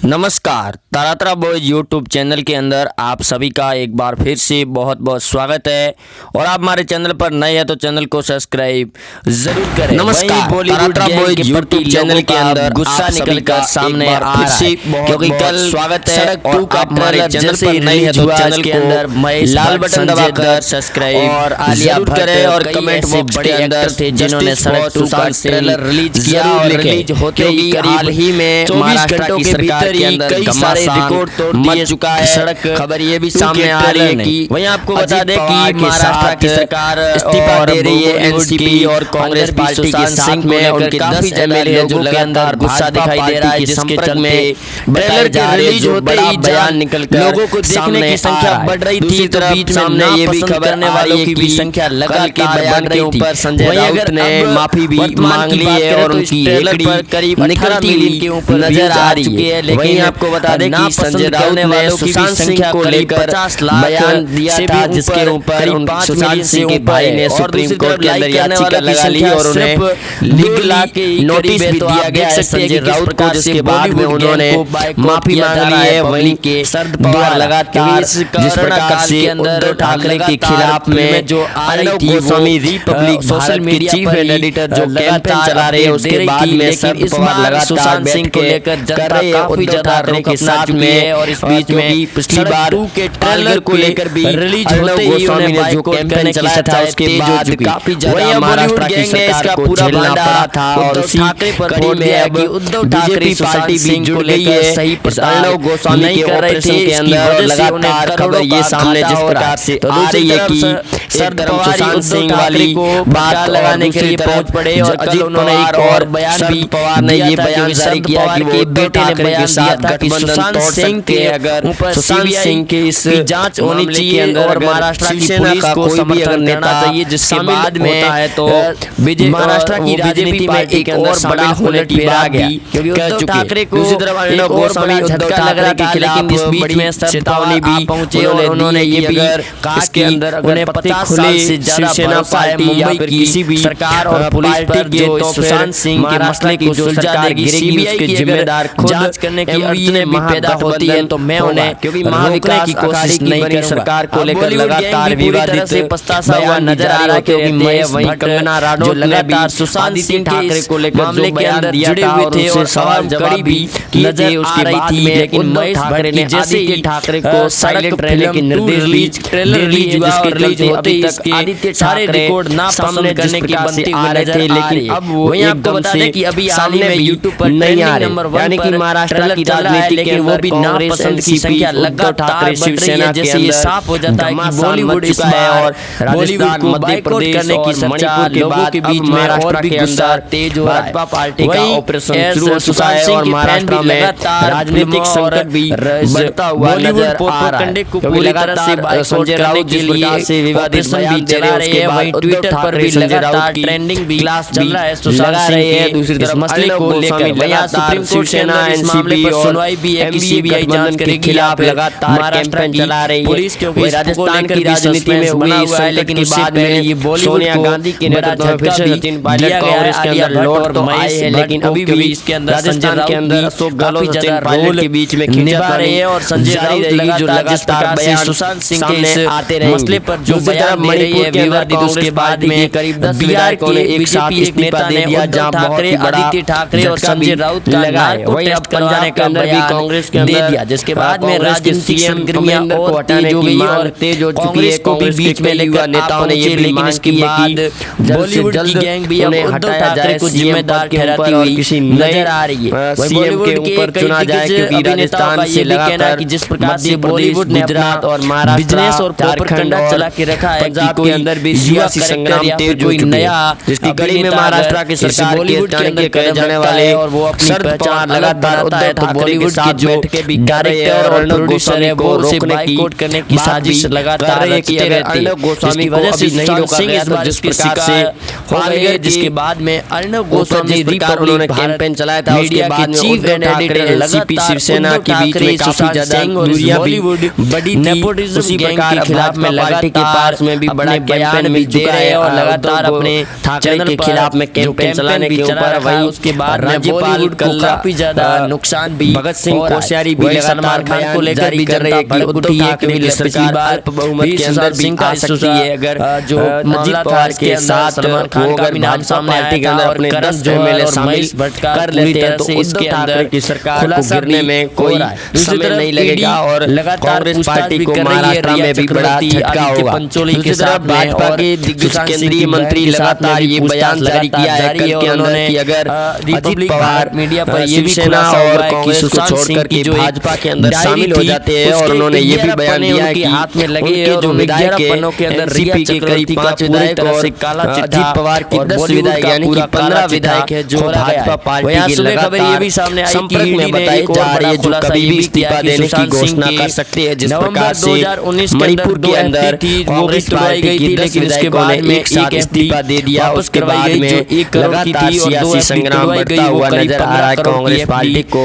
नमस्कार, Taratara boys YouTube channel के अंदर आप सभी का एक बार फिर से बहुत बहुत स्वागत है। और आप हमारे चैनल पर नए हैं तो चैनल को सब्सक्राइब जरूर करें। नमस्कार, तारातरा बॉयज यूट्यूब चैनल के अंदर गुस्सा निकलकर सामने आ रहा है क्योंकि कल स्वागत है और आप हमारे चैनल पर नए हैं तो चैनल के अंदर लाल बटन दबाकर सब्सक्राइब और जरूर करें और कमेंट बॉक्स के अंदर थे जिन्होंने सड़क 2 का ट्रेलर रिलीज किया और रिलीज होते ही हाल ही में 24 घंटों के भीतर कई सारे रिकॉर्ड तोड़ दिए चुका है। सड़क खबर ये भी सामने आ रही है कि वहीं आपको बता दें कि महाराष्ट्र की सरकार इस्तीफा दे रही है एनसीपी और कांग्रेस पार्टी के साथ में उनके 10 एमएलए जो लगातार गुस्सा दिखाई दे रहा है जिसके चलते ट्रेलर के रिलीज होते ही बयान निकलकर लोगों को देखने की संख्या बढ़ रही थी। तो बीच सामने ये भी खबर आने वालों की भी संख्या लगातार बढ़ रही थी। संजय राउत ने माफी भी मांग ली है और उनकी एकड़ी करीब 18 मिलियन के ऊपर नजर आ रही है। लेकिन आपको बता दें कि संजय राउत ने सुशांत सिंह को लेकर 50 लाख बयान दिया था जिसके ऊपर सुशांत सिंह के भाई ने सुप्रीम कोर्ट के अंदर याचिका लगा ली और उन्हें लीगल नोटिस भी दिया गया है संजय राउत को, जिसके बाद में उन्होंने माफी मांग ली है। वहीं के शरद पवार लगातार जिस प्रकार से उद्धव ठाकरे के खिलाफ में जो Arnab Goswami Republic social media chief editor जो कैंपेन चला रहे हैं उसके बाद में शरद पवार लगातार सिंह को लेकर कर रहे हैं उद्धव ठाकरे के साथ में। और इस बीच में पिछली बार के ट्रेलर को लेकर भी रिलीज होते ही गोस्वामी ने जो कैंपेन चलाया था उसके बाद काफी ज्यादा महाराष्ट्र की सरकार को झेलना पड़ा था और उसी कड़ी में है कि उद्धव ठाकरे पार्टी भी जुड़ गई है। सही अर्णव गोस्वामी के ऑपरेशन के अंदर लगातार खबर ये सामने जिस प्रकार से आ रही है कि शरद पवार सुशांत सिंह वाली बात लगाने के लिए पहुंच पड़े और अजित उन्होंने एक और बयान भी पवार ने ये बयान जारी किया कि वो बेटे ने बयान दिया था कि सुशांत सिंह के अगर सुशांत सिंह के इस जांच होनी चाहिए और महाराष्ट्र की पुलिस को भी अगर नेता चाहिए जिसके बाद में होता है तो महाराष्ट्र की राजनीति में एक और बड़ा होने पे आ गया क्योंकि उद्धव ठाकरे को दूसरी तरफ अर्णव गोस्वामी झटका लग रहा था। लेकिन इस बीच में चेतावनी भी पहुंचे और उन्होंने ये भी कहा कि अंदर उन्हें 50 साल से शिवसेना पार्टी या फिर किसी भी सरकार और पुलिस पर जो सुशांत सिंह के मसले को सुलझा देगी सीबीआई की जिम्मेदार जांच करने की अड़चनें भी पैदा होती है तो मैं उन्हें क्योंकि महाविकास की कोशिश नहीं करूंगा। सरकार को लेकर लगातार विवादित से पछतावा हुआ नजर आ रहा है क्योंकि मैं वहीं कंगना रनौत लगातार सुशांत सिंह ठाकरे को लेकर मामले के अंदर जुड़े हुए थे और सवाल जवाब भी नजर उसके बाद में लेकिन महेश ठाकरे ने जैसे ही ठाकरे को साइलेंट रहने के निर्देश ट्रेलर रिलीज हुआ और रिलीज होते तक आदित्य सारे रिकॉर्ड ना सामने करने की बनती आ रहे थे। लेकिन अब वहीं आपको बता दें कि अभी सामने में यूट्यूब पर नहीं आ रहे यानी कि महाराष्ट्र की राजनीति लेकिन वो भी नापसंद की संख्या लगातार शिवसेना के अंदर साफ हो जाता है कि बॉलीवुड इस बार और बॉलीवुड को मध्य प्रदेश करने की मणिपुर के बाद के बीच में और भी अंदर तेज हो भाजपा पार्टी का ऑपरेशन शुरू हो चुका है और महाराष्ट्र में राजनीतिक संकट भी बढ़ता हुआ नजर आ रहा है क्योंकि लगातार संजय राउत जिस प्रकार से विवादित बयान दे रहे हैं उसके बाद ट्विटर पर भी लगातार ट्रेंडिंग भी क्लास चल रहा है सुशांत सिंह के दूसरी तरफ मसले को लेकर सुप्रीम कोर्ट सेना इस मामले पर सुनवाई भी है कि सीबीआई जांच के खिलाफ लगातार कैंपेन चला रही है पुलिस क्योंकि राजस्थान की राजनीति में हुई हुआ है। लेकिन इस बाद में ये सोनिया गांधी के नेतृत्व में फिर से सचिन पायलट कांग्रेस के अंदर लौट तो आए हैं लेकिन अभी भी इसके अंदर राजस्थान के अंदर अशोक गहलोत सचिन पायलट के बीच में निभा रहे हैं और संजय राउत रहेगी जो लगातार बयान सुशांत सिंह के इस आते रहे मसले पर जो बयान दे रही है विवादित उसके बाद में करीब 10 विधायकों ने एक साथ इस्तीफा दे दिया जहां ठाकरे आदित्य ठाकरे और संजय राउत का नार्को टेस्ट करवाने का अंदर भी कांग्रेस के अंदर दे दिया जिसके बाद में राजनीतिक सरगर्मियां और हटाने की मांग तेज हो चुकी है। कांग्रेस के बीच में युवा नेताओं ने ये लेकिन इसके बाद बॉलीवुड की गैंग भी अब उद्धव ठाकरे को जिम्मेदार ठहराती हुई नजर आ रही है। सीएम के ऊपर चुना जाए क्योंकि राजस्थान से लगातार कि जिस प्रकार से बॉलीवुड गुजरात और महाराष्ट्र बिजनेस और प्रोपेगेंडा चला के रखा है पंजाब के अंदर भी सियासी संग्राम तेज कोई नया जिसकी कड़ी में महाराष्ट्र की सरकार बॉलीवुड के अंदर कहे जाने वाले और वो अपनी पहचान लगातार उद्धव ठाकरे के साथ बैठ के भी डायरेक्टर और प्रोड्यूसर है वो रोकने की करने की साजिश लगातार रचते रहते हैं। गोस्वामी को वजह से नहीं रोका गया जिस प्रकार से हो गए जिसके बाद में अर्णव गोस्वामी उन्होंने कैंपेन चलाया था उसके बाद में चीफ एडिटर एनसीपी शिवसेना के बीच में काफी ज्यादा बॉलीवुड बड़ी नेपोटिज्म उसी प्रकार के खिलाफ में लगातार के पास में भी बड़े बयान भी दे रहे हैं और लगातार अपने ठाकरे के खिलाफ में कैंपेन चलाने के ऊपर वही उसके बाद राज्यपाल को काफी ज्यादा नुकसान नुकसान भी भगत सिंह कोश्यारी भी सलमान खान को लेकर भी कर रही है कि उद्धव ठाकरे की सरकार बहुमत के अंदर भी आ सकती है अगर जो मामला था के साथ सलमान खान का भी नाम सामने पार्टी के अंदर अपने 10 एमएलए शामिल कर लेते हैं तो उद्धव ठाकरे की सरकार को गिरने में कोई समय नहीं लगेगा और कांग्रेस पार्टी को महाराष्ट्र में भी बड़ा झटका होगा। दूसरी तरफ भाजपा के दिग्गज केंद्रीय मंत्री लगातार ये बयान जारी किया है कल के अंदर कि अगर अजित पवार मीडिया पर ये भी सेना और कांग्रेस को छोड़कर के भाजपा के अंदर शामिल हो जाते हैं और उन्होंने ये भी बयान दिया है कि हाथ में लगे जो विधायक के अंदर एनसीपी के करीब 5 विधायक और अजित पवार की 10 विधायक यानी कि 15 विधायक है जो भाजपा पार्टी के लगातार संपर्क में बताई जा रही है जो कभी भी इस्तीफा देने की घोषणा कर सकते हैं। जिस प्रकार से मणिपुर के अंदर कांग्रेस पार्टी की 10 विधायकों ने एक साथ इस्तीफा दे दिया, उसके बाद में लगातार सियासी संग्राम बढ़ता हुआ नजर आ रहा है कांग्रेस पार्टी को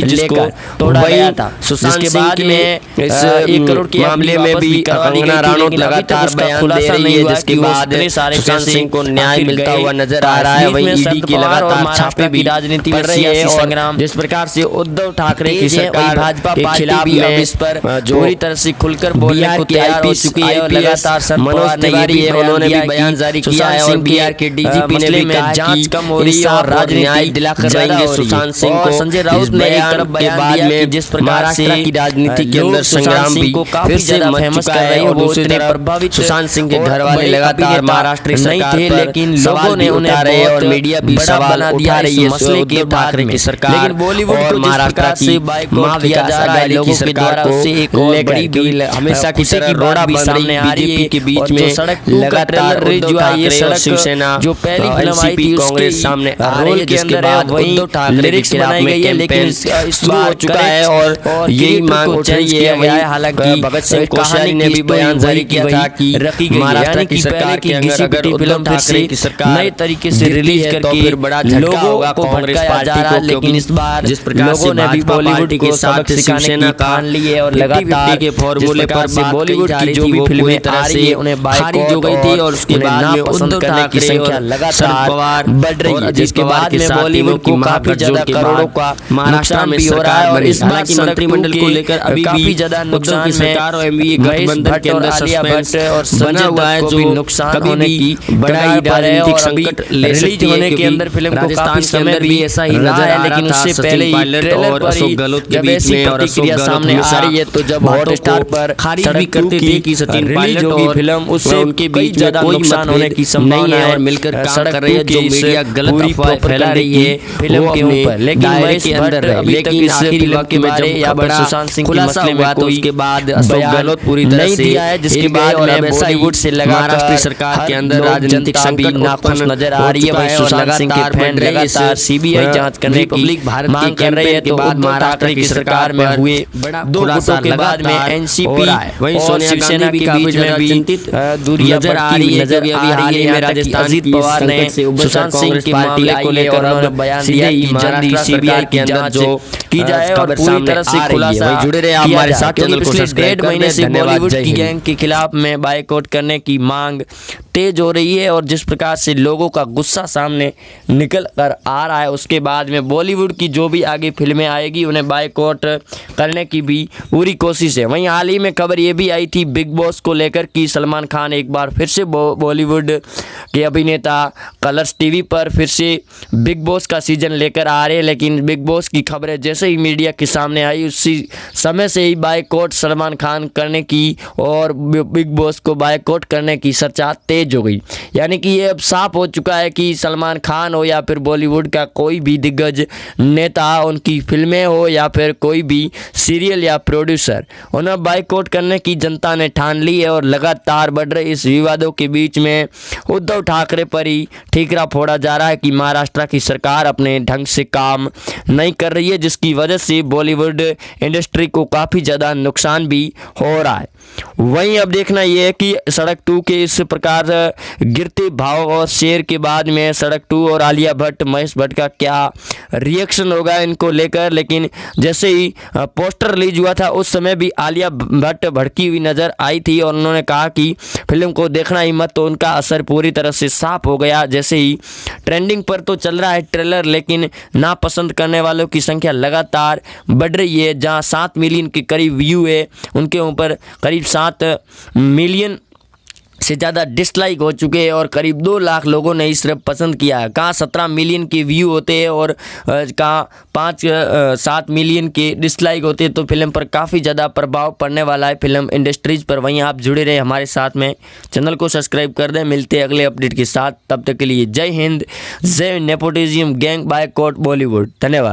लेकर। वहीं सुशांत सिंह में इस 1 करोड़ के मामले में भी कंगना रनौत लगातार बयान दे रही है जिसके बाद सुशांत सिंह को न्याय मिलता हुआ नजर आ रहा है। वहीं ईडी की लगातार छापे भी राजनीति में सियासी संग्राम जिस प्रकार से उद्धव ठाकरे की सरकार भाजपा के खिलाफ में इस पर पूरी तरह से खुलकर बोलने को तैयार हो चुकी है और लगातार मनोज तिवारी है उन्होंने भी बयान जारी किया है और बिहार के डीजीपी ने भी कहा जांच कम हो रही है और राजनीति दिलाकर जाएंगे सुशांत सिंह को। संजय राउत ने एक तरफ बयान दिया कि जिस प्रकार से की राजनीति के अंदर संग्राम भी फिर से मच चुका है और दूसरी तरफ प्रभावित सुशांत सिंह के घर वाले लगातार महाराष्ट्र नहीं थे लेकिन लोगों ने उन्हें और मीडिया भी सवाल उठा रही है मसले के ठाकरे की सरकार लेकिन बॉलीवुड और महाराष्ट्र की महाविकास अघाड़ी की सरकार को एक और बड़ी बिल हमेशा की तरह रोड़ा भी सामने आ रही है के बीच में लगातार उद्धव ठाकरे और शिवसेना जो पहली फिल्म आई थी कांग्रेस सामने आ रही है जिसके बाद उद्धव ठाकरे के खिलाफ में कैंपेन शुरू हो चुका है और यही मांग उठ रही है। हालांकि भगत सिंह कोश्यारी ने भी बयान जारी किया था कि महाराष्ट्र की सरकार के अंदर अगर उद्धव ठाकरे की सरकार नए तरीके से रिलीज करके तो फिर बड़ा झटका होगा कांग्रेस पार्टी को लेकिन इस बार जिस प्रकार से नवी बॉलीवुड के साथ शिवसेना का लिए और लगातार के फॉर्मूले पर बॉलीवुड की जो भी फिल्में आ रही है उन्हें खारिज हो गई थी और उसके बाद में उद्धव ठाकरे की संख्या लगातार बढ़ रही है जिसके बाद में बॉलीवुड को काफी ज्यादा करोड़ों का महाराष्ट्र में हो रहा है और इस बार की मंत्रिमंडल को लेकर अभी काफी ज्यादा नुकसान की सरकार और एमवीए गठबंधन के अंदर सस्पेंस और बना हुआ है जो नुकसान होने की बड़ा ही राजनीतिक संकट रिलीज होने के अंदर फिल्म को काफी समय भी ऐसा ही रहा है लेकिन उससे पहले ही ट्रेलर पर ही जब ऐसी प्रतिक्रिया सामने आ रही है तो जब हॉटस्टार पर खारिज भी करते थे कि सचिन पायलट होगी फिल्म उससे उनके बीच ज्यादा नुकसान होने की संभावना है और मिलकर काम कर रही है जो मीडिया गलत अफवाह फैला रही है फिल्म के ऊपर लेकिन महेश भट्ट अभी तक इस फिल्म के बारे या बड़ा सुशांत सिंह के मसले में कोई उसके बाद गलत पूरी तरह से दिया है जिसके बाद और बॉलीवुड से महाराष्ट्र सरकार के अंदर राजनीतिक संकट नापस नजर आ रही है। भाई सुशांत सिंह के फैन लगातार सीबीआई जांच करने की मांग कर रहे हैं के बाद महाराष्ट्र की सरकार में हुए दो गुटों के बाद में एनसीपी वहीं सोनिया गांधी के बीच में भी दूरियां नजर आ रही है। जब हाल ही में राजस्थान अजित पवार ने सुशांत सिंह की मामले को लेकर उन्होंने बयान दिया कि जल्दी सीबीआई की जांच जो की जाए और पूरी तरह से खुलासा जुड़े रहे हमारे साथ चैनल को सब्सक्राइब कर महीने से बॉलीवुड की गैंग के खिलाफ में बायकॉट करने की मांग तेज हो रही है और जिस प्रकार से लोगों का गुस्सा सामने निकल कर आ रहा है उसके बाद में बॉलीवुड की जो भी आगे फिल्में आएगी उन्हें बायकॉट करने की भी पूरी कोशिश है। वहीं हाल ही में खबर ये भी आई थी बिग बॉस को लेकर कि सलमान खान एक बार फिर से बॉलीवुड के अभिनेता कलर्स टीवी पर फिर से बिग बॉस का सीजन लेकर आ रहे हैं लेकिन बिग बॉस की खबरें जैसे ही मीडिया के सामने आई उसी समय से ही बायकॉट सलमान खान करने की और बिग बॉस को बायकॉट करने की चर्चा तेज हो गई। यानी कि ये अब साफ हो चुका है कि सलमान खान हो या फिर बॉलीवुड का कोई भी दिग्गज नेता उनकी फिल्में हो या फिर कोई भी सीरियल या प्रोड्यूसर उन्हें बायकॉट करने की जनता ने ठान ली है और लगातार बढ़ रहे इस विवादों के बीच में उद्धव ठाकरे पर ही ठीकरा फोड़ा जा रहा है कि महाराष्ट्र की सरकार अपने ढंग से काम नहीं कर रही है जिसकी वजह से बॉलीवुड इंडस्ट्री को काफ़ी ज़्यादा नुकसान भी हो रहा है। वहीं अब देखना ये है कि सड़क 2 के इस प्रकार गिरते भाव और शेयर के बाद में सड़क 2 और आलिया भट्ट, महेश भट्ट का क्या रिएक्शन होगा इनको लेकर। लेकिन जैसे ही पोस्टर रिलीज हुआ था उस समय भी आलिया भट्ट भड़की हुई नज़र आई थी और उन्होंने कहा कि फिल्म को देखना ही मत, तो उनका असर पूरी तरह से साफ हो गया। जैसे ही ट्रेंडिंग पर तो चल रहा है ट्रेलर, लेकिन नापसंद करने वालों की संख्या लगातार बढ़ रही है। जहां 7 मिलियन के करीब व्यू है, उनके ऊपर करीब 7 मिलियन से ज़्यादा डिसलाइक हो चुके हैं और करीब 2 लाख लोगों ने इस तरफ पसंद किया है। कहाँ 17 मिलियन के व्यू होते हैं और कहाँ 5-7 मिलियन के डिसलाइक होते हैं, तो फिल्म पर काफ़ी ज़्यादा प्रभाव पड़ने वाला है फिल्म इंडस्ट्रीज़ पर। वहीं आप जुड़े रहे हमारे साथ में, चैनल को सब्सक्राइब कर दें। मिलते हैं अगले अपडेट के साथ, तब तक के लिए जय हिंद, जय nepotism gang boycott Bollywood. धन्यवाद।